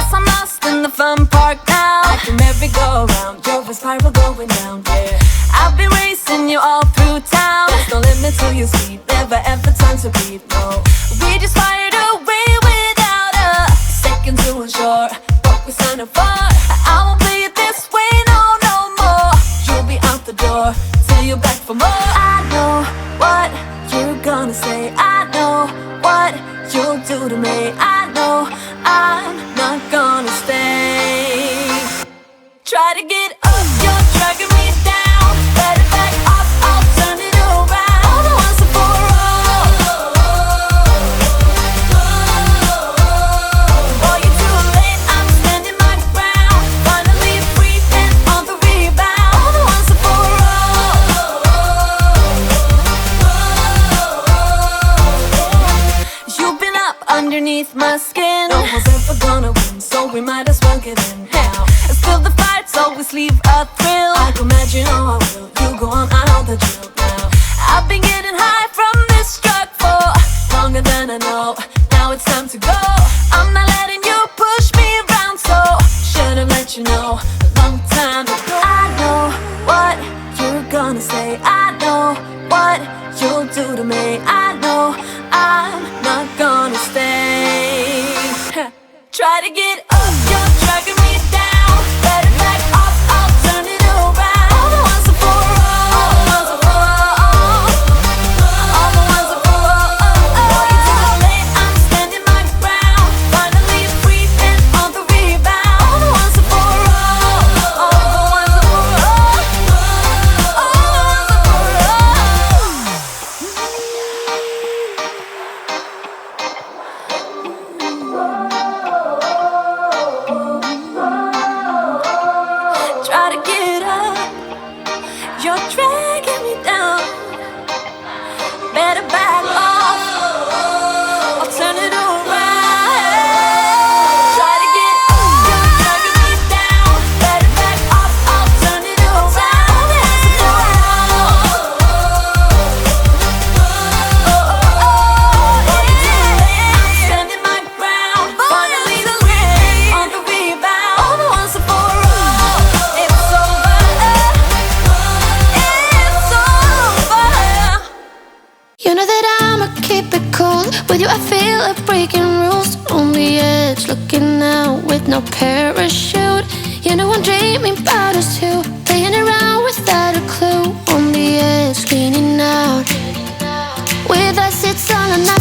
Guess I'm lost in the fun park now. Like a merry-go-round, you're a spiral going down, yeah. I've been racing you all through town. There's no limit to your speed, never ever time to breathe, no. We just fired away without a second to ensure what we signed up for. I won't play it this way, no, no more. You'll be out the door till you're back for more. I know what you're gonna say, I know what you'll do to me. I know I'm not gonna stay. Try to get up, you're dragging me down. Better back off, I'll turn it around. All the once and for all. Boy, you're too late, I'm standing my ground. Finally breathing on the rebound. All the once and for all. You've been up underneath my skin. No one's ever gonna win, so we might as well get in now. Still the fights always leave a thrill. I can imagine how I will. You go on, I know the drill now. I've been getting high from this drug for longer than I know. Now it's time to go. I'm not letting you push me around, so should've let you know a long time ago. I know what you're gonna say, I know what you'll do to me. I know I'm not gonna stay. Try to get up, you're dragging me down. Better back off, I'll turn it around. All the ones and for all. All the ones and for all. All the ones and for all. Boy, you're too late, I'm standing my ground. Finally breathing on the rebound. All the ones and for all. All the ones and for all. All the ones and for Try to get up, you're dragging me down. Better back off, I'll turn it around. Try to get up, you're dragging me down. Better back off, I'll turn it around. I'm standing my ground. Finally free on the rebound. All the ones and for all. It's over. It's over. You know that I'ma keep it cool. With you I feel like breaking rules. On the edge, looking out with no parachute. You know I'm dreaming about us two, playing around without a clue. On the edge, leaning out. With us it's all or nothing.